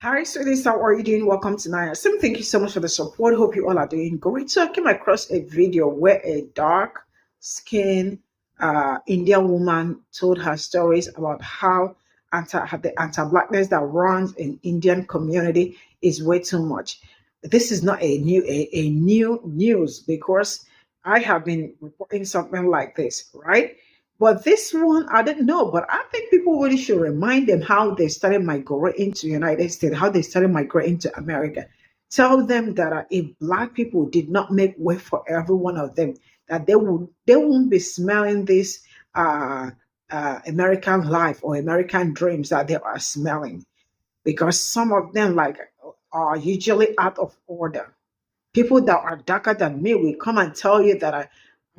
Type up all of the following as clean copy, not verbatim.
Hi, sweeties. How are you doing? Welcome to Naya. Sim, thank you so much for the support. Hope you all are doing great. So I came across a video where a dark skinned Indian woman told her stories about how the anti-blackness that runs in Indian community is way too much. This is not a new news because I have been reporting something like this, right? But this one, I didn't know. But I think people really should remind them how they started migrating to the United States, how they started migrating to America. Tell them that if Black people did not make way for every one of them, that they won't be smelling this uh, American life or American dreams that they are smelling, because some of them are usually out of order. People that are darker than me will come and tell you that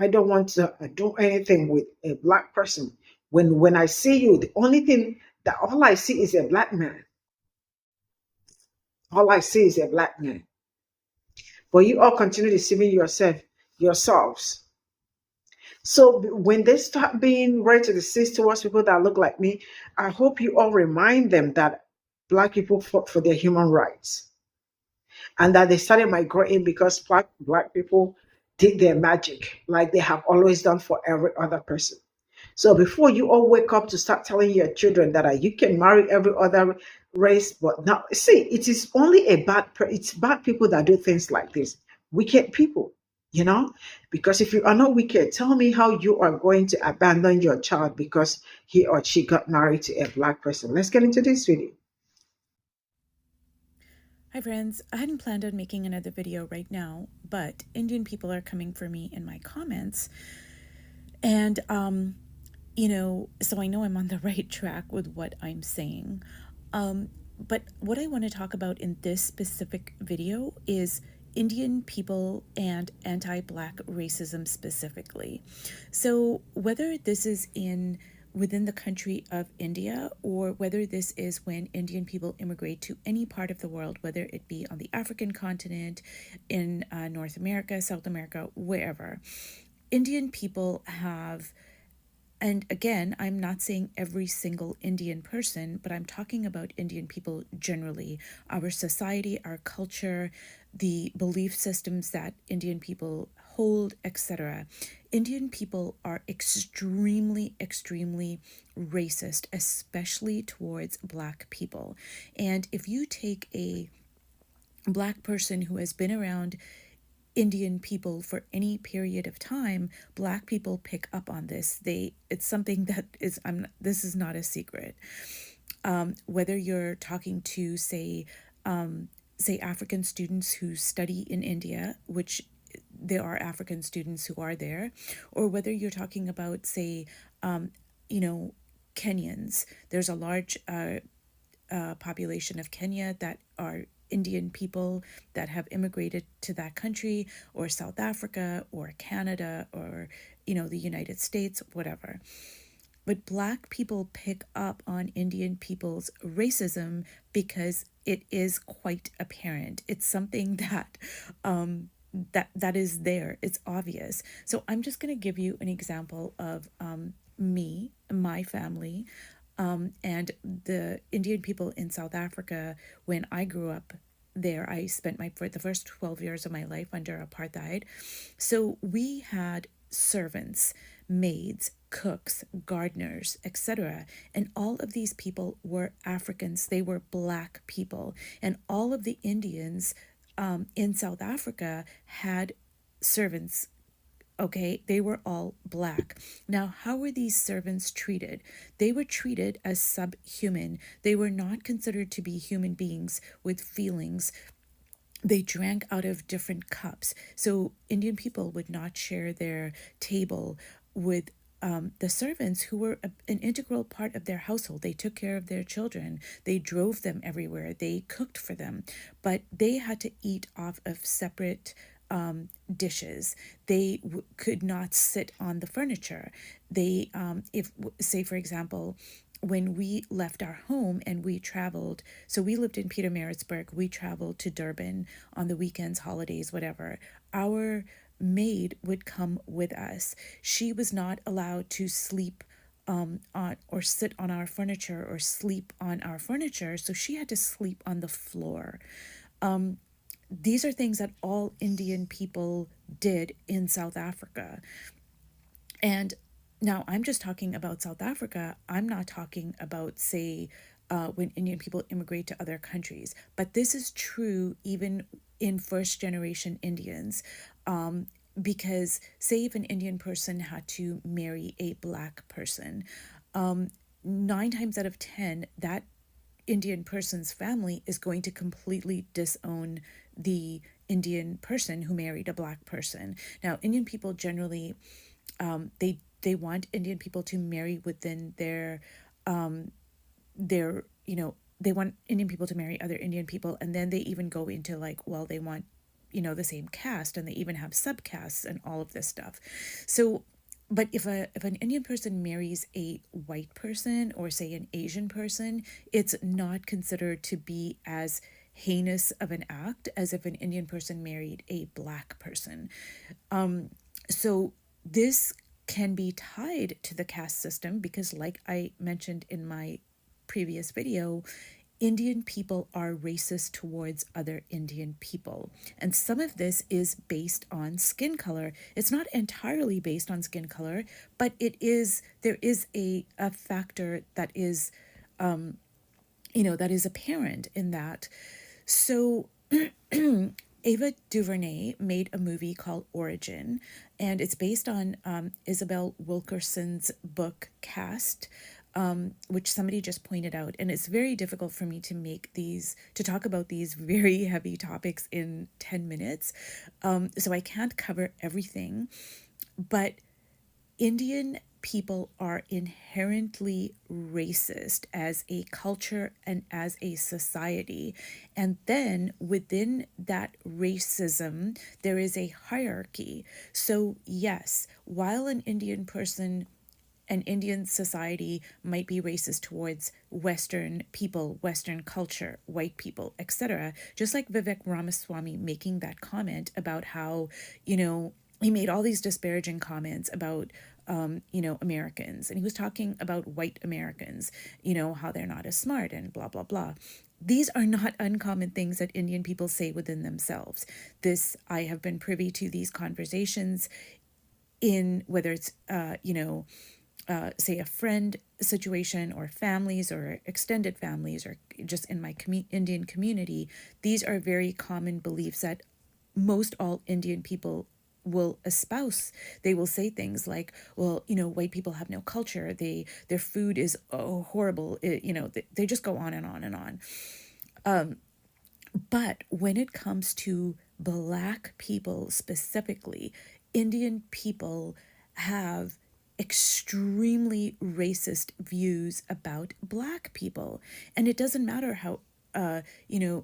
I don't want to do anything with a Black person. When I see you, the only thing that all I see is a Black man. All I see is a Black man. But you all continue deceiving yourselves. So when they start being ready to deceive towards people that look like me, I hope you all remind them that Black people fought for their human rights, and that they started migrating because black people did their magic like they have always done for every other person. So before you all wake up to start telling your children that you can marry every other race, but now see, it is only it's bad people that do things like this. Wicked people, you know. Because if you are not wicked, tell me how you are going to abandon your child because he or she got married to a Black person. Let's get into this video. Hi friends, I hadn't planned on making another video right now, but Indian people are coming for me in my comments. And, so I know I'm on the right track with what I'm saying. But what I want to talk about in this specific video is Indian people and anti Black racism specifically. So, whether this is within the country of India, or whether this is when Indian people immigrate to any part of the world, whether it be on the African continent, in North America, South America, wherever, Indian people have, and again, I'm not saying every single Indian person, but I'm talking about Indian people generally, our society, our culture, the belief systems that Indian people hold, etc. Indian people are extremely, extremely racist, especially towards Black people. And if you take a Black person who has been around Indian people for any period of time, Black people pick up on this. It's something that is, this is not a secret. Whether you're talking to, say African students who study in India, which there are African students who are there, or whether you're talking about, say, you know, Kenyans. There's a large population of Kenya that are Indian people that have immigrated to that country, or South Africa, or Canada, or, the United States, whatever. But Black people pick up on Indian people's racism because it is quite apparent. It's something that that is there. It's obvious. So I'm just going to give you an example of my family, and the Indian people in South Africa. When I grew up there, I spent for the first 12 years of my life under apartheid. So we had servants, maids, cooks, gardeners, etc. And all of these people were Africans. They were Black people. And all of the Indians in South Africa had servants. Okay, they were all Black. Now, how were these servants treated? They were treated as subhuman. They were not considered to be human beings with feelings. They drank out of different cups. So Indian people would not share their table with the servants, who were an integral part of their household. They took care of their children. They drove them everywhere. They cooked for them. But they had to eat off of separate dishes. They could not sit on the furniture. They, if, say, for example, when we left our home and we traveled, so we lived in Pietermaritzburg, we traveled to Durban on the weekends, holidays, whatever. Our maid would come with us. She was not allowed to sleep on or sit on our furniture or sleep on our furniture, so she had to sleep on the floor. These are things that all Indian people did in South Africa. And now I'm just talking about South Africa. I'm not talking about, say, when Indian people immigrate to other countries. But this is true even in first generation Indians. Because, say, if an Indian person had to marry a Black person, 9 times out of 10, that Indian person's family is going to completely disown the Indian person who married a Black person. Now, Indian people generally, they want Indian people to marry within their they want Indian people to marry other Indian people, and then they even go into like, well, they want the same caste, and they even have subcastes and all of this stuff. So, but if an Indian person marries a white person or say an Asian person, it's not considered to be as heinous of an act as if an Indian person married a Black person. So this can be tied to the caste system because, like I mentioned in my previous video, Indian people are racist towards other Indian people. And some of this is based on skin color. It's not entirely based on skin color, but there is a factor that is, that is apparent in that. So Ava DuVernay made a movie called Origin, and it's based on Isabel Wilkerson's book Caste, which somebody just pointed out. And it's very difficult for me to talk about these very heavy topics in 10 minutes. So I can't cover everything, but Indian people are inherently racist as a culture and as a society. And then within that racism, there is a hierarchy. So yes, while an Indian society might be racist towards Western people, Western culture, white people, etc. Just like Vivek Ramaswamy making that comment about how, he made all these disparaging comments about, Americans. And he was talking about white Americans, how they're not as smart and blah, blah, blah. These are not uncommon things that Indian people say within themselves. I have been privy to these conversations in whether it's, say a friend situation or families or extended families or just in my Indian community. These are very common beliefs that most all Indian people will espouse. They will say things like, well, white people have no culture. Their food is horrible. They just go on and on and on. But when it comes to Black people specifically, Indian people have extremely racist views about Black people. And it doesn't matter how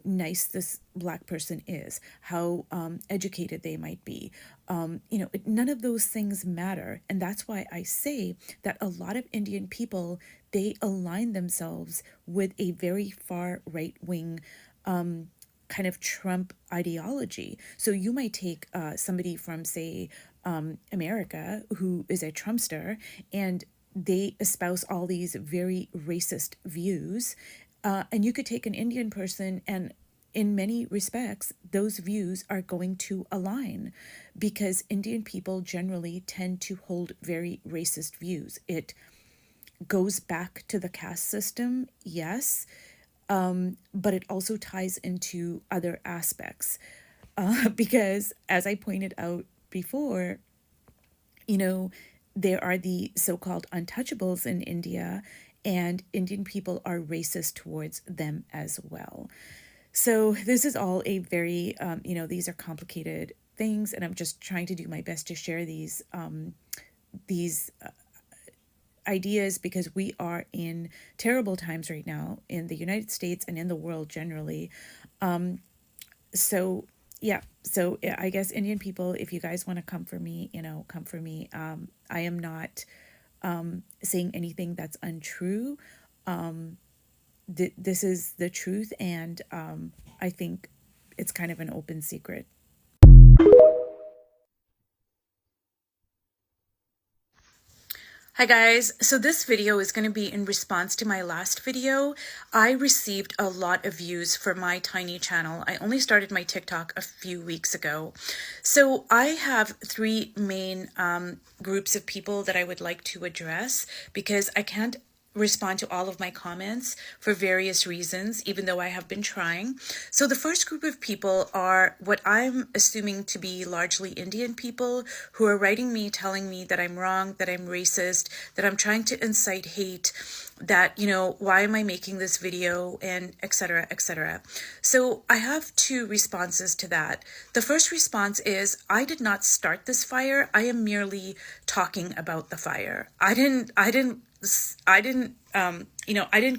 nice this Black person is, how educated they might be. None of those things matter. And that's why I say that a lot of Indian people, they align themselves with a very far right-wing kind of Trump ideology. So you might take somebody from, say, America who is a Trumpster, and they espouse all these very racist views. And you could take an Indian person, and in many respects, those views are going to align because Indian people generally tend to hold very racist views. It goes back to the caste system, yes, but it also ties into other aspects because, as I pointed out before, there are the so-called untouchables in India, and Indian people are racist towards them as well. So this is all a very, these are complicated things, and I'm just trying to do my best to share these ideas because we are in terrible times right now in the United States and in the world generally. So I guess Indian people, if you guys want to come for me, come for me. I am not saying anything that's untrue. This is the truth, and I think it's kind of an open secret. Hi guys, so this video is going to be in response to my last video. I received a lot of views for my tiny channel. I only started my TikTok a few weeks ago. So I have three main groups of people that I would like to address because I can't respond to all of my comments for various reasons, even though I have been trying. So the first group of people are what I'm assuming to be largely Indian people who are writing me, telling me that I'm wrong, that I'm racist, that I'm trying to incite hate, that, why am I making this video, and etc., etc. So I have two responses to that. The first response is, I did not start this fire. I am merely talking about the fire. I didn't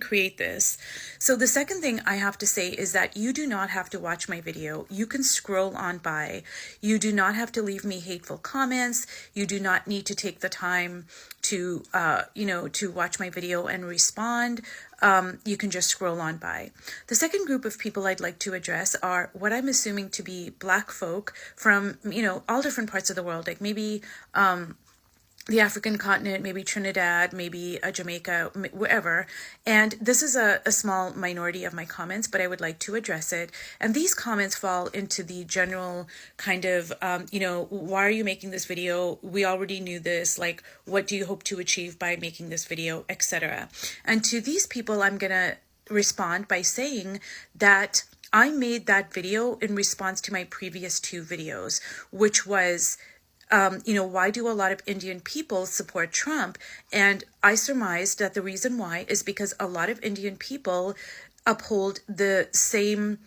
create this. So the second thing I have to say is that you do not have to watch my video. You can scroll on by. You do not have to leave me hateful comments. You do not need to take the time to, to watch my video and respond. You can just scroll on by. The second group of people I'd like to address are what I'm assuming to be Black folk from, all different parts of the world, like maybe, the African continent, maybe Trinidad, maybe Jamaica, wherever. And this is a small minority of my comments, but I would like to address it. And these comments fall into the general kind of, why are you making this video? We already knew this. Like, what do you hope to achieve by making this video, etc. And to these people, I'm going to respond by saying that I made that video in response to my previous two videos, which was, why do a lot of Indian people support Trump? And I surmised that the reason why is because a lot of Indian people uphold the same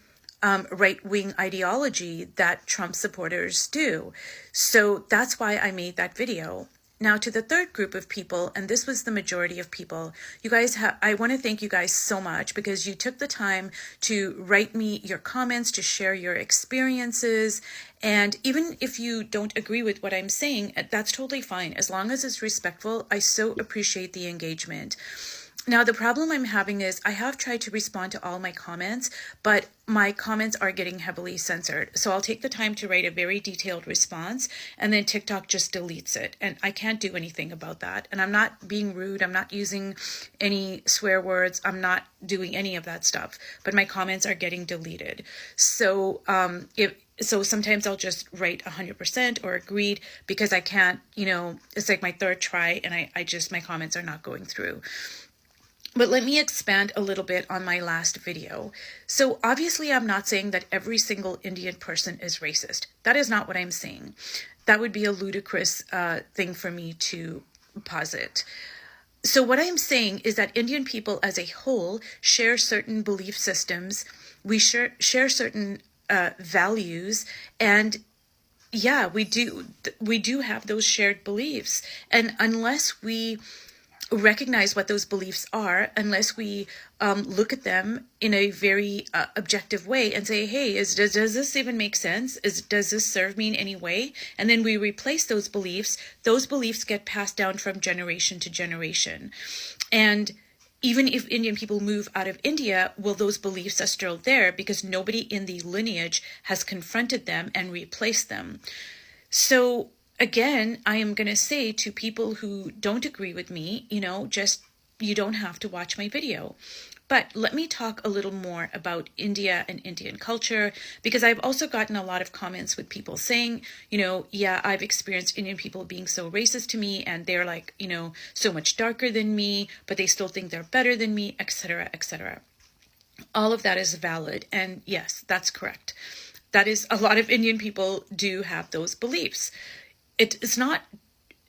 right-wing ideology that Trump supporters do. So that's why I made that video. Now to the third group of people, and this was the majority of people, you guys I want to thank you guys so much because you took the time to write me your comments, to share your experiences. And even if you don't agree with what I'm saying, that's totally fine. As long as it's respectful, I so appreciate the engagement. Now, the problem I'm having is I have tried to respond to all my comments, but my comments are getting heavily censored. So I'll take the time to write a very detailed response, and then TikTok just deletes it. And I can't do anything about that. And I'm not being rude. I'm not using any swear words. I'm not doing any of that stuff. But my comments are getting deleted. So so sometimes I'll just write 100% or agreed because I can't, it's like my third try, and my comments are not going through. But let me expand a little bit on my last video. So obviously I'm not saying that every single Indian person is racist. That is not what I'm saying. That would be a ludicrous thing for me to posit. So what I'm saying is that Indian people as a whole share certain belief systems. We share certain values, and yeah, we do have those shared beliefs. And unless we recognize what those beliefs are, unless we look at them in a very objective way and say, hey, does this even make sense? Does this serve me in any way? And then we replace those beliefs get passed down from generation to generation. And even if Indian people move out of India, well, those beliefs are still there because nobody in the lineage has confronted them and replaced them. So again, I am going to say to people who don't agree with me, you don't have to watch my video. But let me talk a little more about India and Indian culture, because I've also gotten a lot of comments with people saying, yeah, I've experienced Indian people being so racist to me, and they're like, so much darker than me, but they still think they're better than me, etc., etc. All of that is valid. And yes, that's correct. That is, a lot of Indian people do have those beliefs. It's not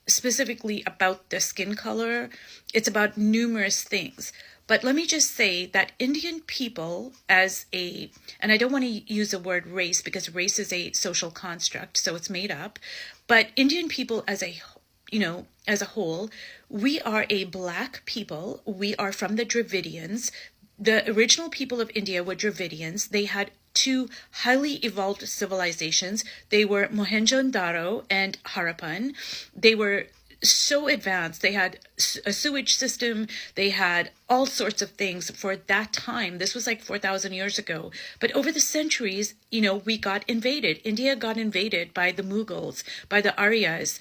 specifically about the skin color. It's about numerous things. But let me just say that Indian people and I don't want to use the word race because race is a social construct, so it's made up. But Indian people as a whole, we are a Black people. We are from the Dravidians. The original people of India were Dravidians. They had two highly evolved civilizations. They were Mohenjo-daro and Harappan. They were so advanced. They had a sewage system. They had all sorts of things for that time. This was like 4,000 years ago. But over the centuries, we got invaded. India got invaded by the Mughals, by the Aryas.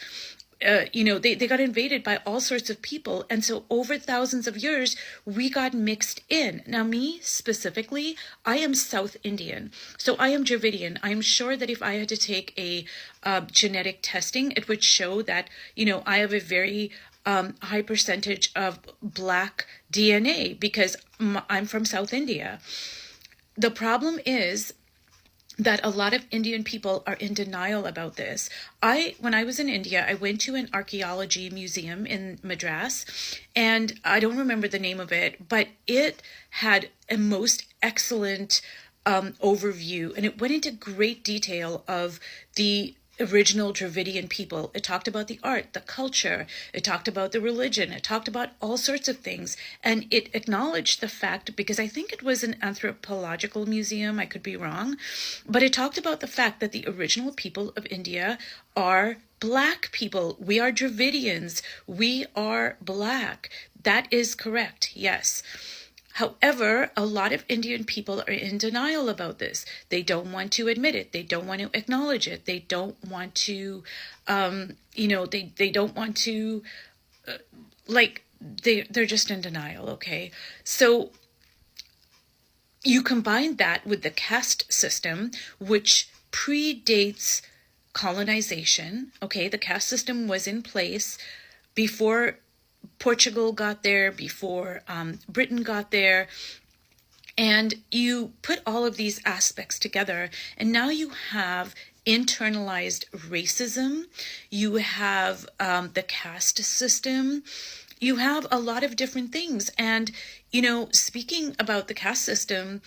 they got invaded by all sorts of people. And so over thousands of years, we got mixed in. Now, me specifically, I am South Indian. So I am Dravidian. I'm sure that if I had to take a genetic testing, it would show that, I have a very high percentage of Black DNA because I'm from South India. The problem is that a lot of Indian people are in denial about this. When I was in India, I went to an archaeology museum in Madras, and I don't remember the name of it, but it had a most excellent overview, and it went into great detail of the original Dravidian people. It talked about the art, the culture, it talked about the religion, it talked about all sorts of things. And it acknowledged the fact, because I think it was an anthropological museum, I could be wrong, but it talked about the fact that the original people of India are Black people. We are Dravidians. We are Black. That is correct, yes. However, a lot of Indian people are in denial about this. They don't want to admit it. They don't want to acknowledge it. They don't want to, they don't want to, they're just in denial, okay? So you combine that with the caste system, which predates colonization, okay? The caste system was in place before Portugal got there, before Britain got there, and you put all of these aspects together, and now you have internalized racism, you have the caste system, you have a lot of different things. And, speaking about the caste system,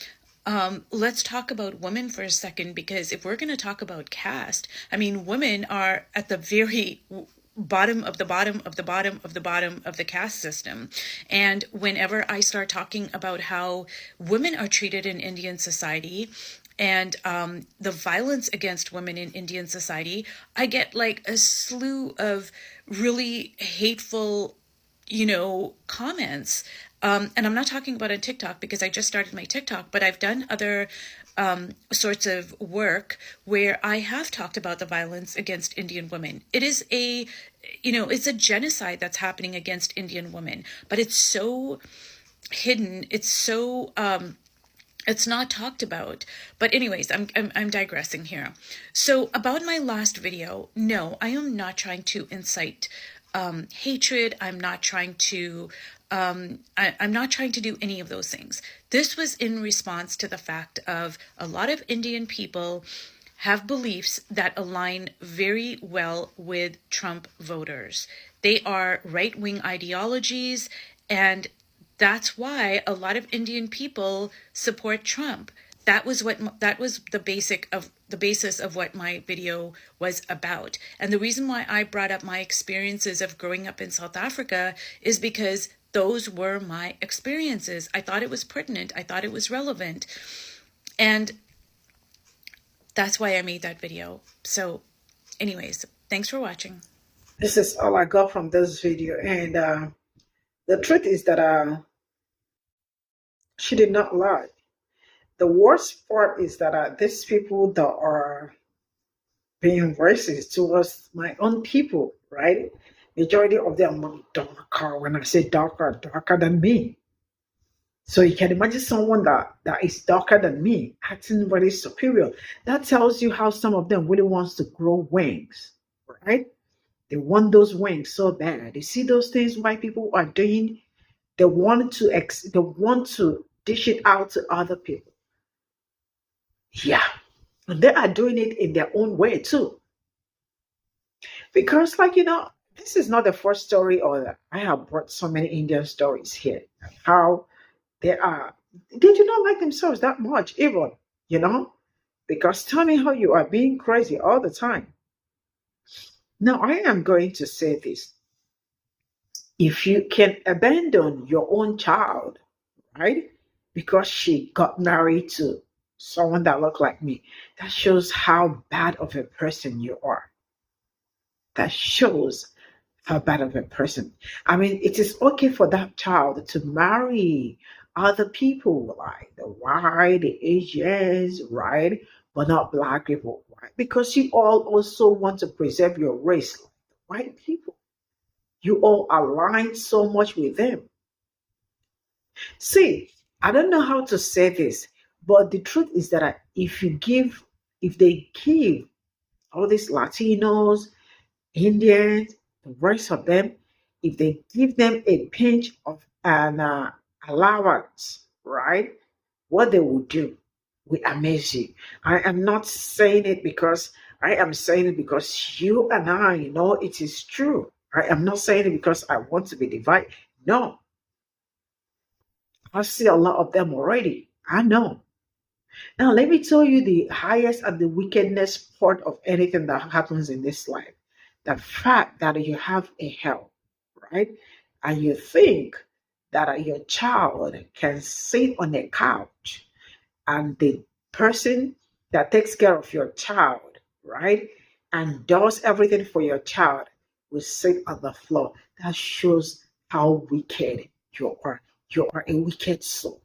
let's talk about women for a second, because if we're going to talk about caste, women are at the very bottom of the bottom of the bottom of the bottom of the caste system. And whenever I start talking about how women are treated in Indian society and the violence against women in Indian society, I get like a slew of really hateful, comments. And I'm not talking about on TikTok because I just started my TikTok, but I've done other sorts of work where I have talked about the violence against Indian women. It is it's a genocide that's happening against Indian women, but it's so hidden. It's so, it's not talked about. But anyways, I'm digressing here. So about my last video, no, I am not trying to incite hatred. I'm not trying to I'm not trying to do any of those things. This was in response to the fact of a lot of Indian people have beliefs that align very well with Trump voters. They are right-wing ideologies, and that's why a lot of Indian people support Trump. That was the basis of what my video was about. And the reason why I brought up my experiences of growing up in South Africa is because those were my experiences. I thought it was pertinent. I thought it was relevant. And that's why I made that video. So anyways, thanks for watching. This is all I got from this video. And the truth is that she did not lie. The worst part is that these people that are being racist towards my own people, right? Majority of them are darker. When I say darker, darker than me. So you can imagine someone that is darker than me acting very superior. That tells you how some of them really wants to grow wings, right? They want those wings so bad. You see those things white people are doing. They want to dish it out to other people. Yeah, and they are doing it in their own way too. Because, this is not the first story, or I have brought so many Indian stories here. How they do not like themselves that much, even, because tell me how you are being crazy all the time. Now, I am going to say this. If you can abandon your own child, right, because she got married to someone that looked like me, that shows how bad of a person you are. That shows how bad of a person. It is okay for that child to marry other people, like the white, the Asians, right? But not Black people, right? Because you all also want to preserve your race. white people. You all align so much with them. See, I don't know how to say this, but the truth is that if they give all these Latinos, Indians, the rest of them, if they give them a pinch of an allowance, right? What they will do will amaze you. I am not saying it because I am saying it because you and I know it is true. I am not saying it because I want to be divided. No, I see a lot of them already. I know. Now, let me tell you the highest and the wickedness part of anything that happens in this life. The fact that you have a help, right? And you think that your child can sit on a couch and the person that takes care of your child, right, and does everything for your child will sit on the floor. That shows how wicked you are. You are a wicked soul,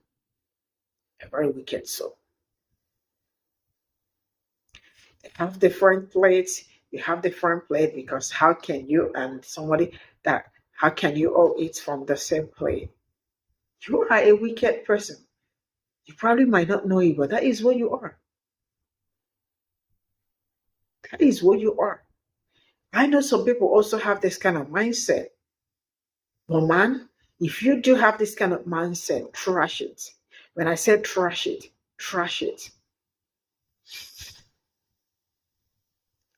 a very wicked soul. They have different plates. You have different plate because how can you and somebody that how can you all eat from the same plate? You are a wicked person. You probably might not know it, but that is what you are. That is what you are. I know some people also have this kind of mindset. But man, if you do have this kind of mindset, trash it. When I said trash it, trash it.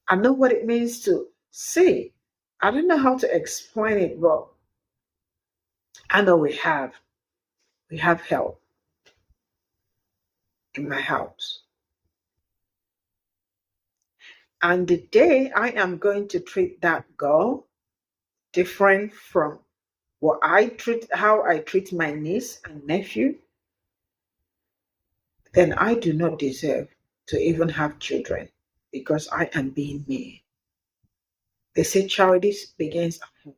I know what it means to say. I don't know how to explain it, but I know we have help in my house. And the day I am going to treat that girl different from how I treat my niece and nephew, then I do not deserve to even have children because I am being me. They say charity begins at home.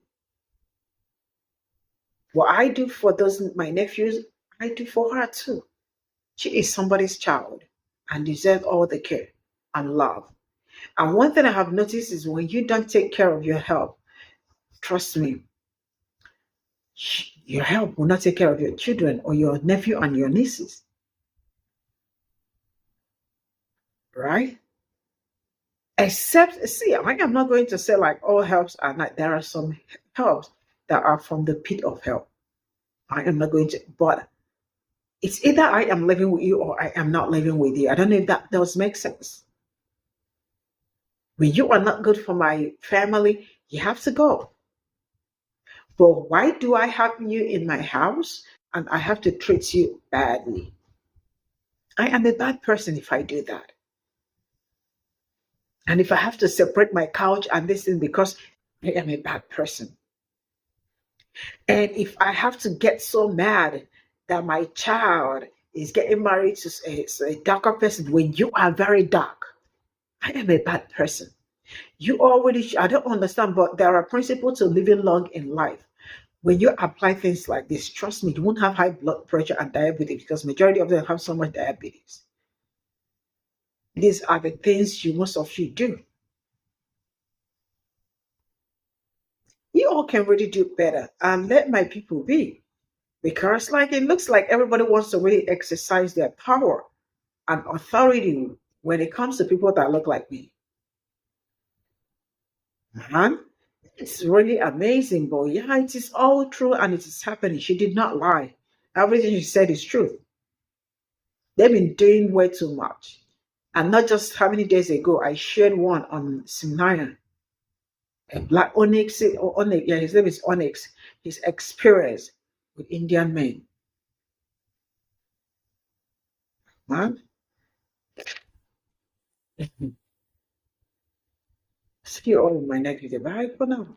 What I do for those my nephews, I do for her too. She is somebody's child and deserves all the care and love. And one thing I have noticed is when you don't take care of your health, trust me, your help will not take care of your children or your nephew and your nieces. Right? Except, see, I am not going to say like all helps are not. There are some helps that are from the pit of hell. I am not going to, but it's either I am living with you or I am not living with you. I don't know if that does make sense. When you are not good for my family, you have to go. But why do I have you in my house and I have to treat you badly? I am a bad person if I do that. And if I have to separate my couch and this thing because I am a bad person. And if I have to get so mad that my child is getting married to a darker person when you are very dark, I am a bad person. You already, I don't understand, but there are principles to living long in life. When you apply things like this, trust me, you won't have high blood pressure and diabetes because majority of them have so much diabetes. These are the things most of you do. You all can really do better and let my people be. Because like it looks like everybody wants to really exercise their power and authority when it comes to people that look like me. Man, it's really amazing, but yeah, it is all true and it is happening. She did not lie. Everything she said is true. They've been doing way too much. And not just how many days ago, I shared one on Simnaya, a black Onyx, or Onyx, yeah, his name is Onyx, his experience with Indian men. Man, see you all in my next video. Bye for now.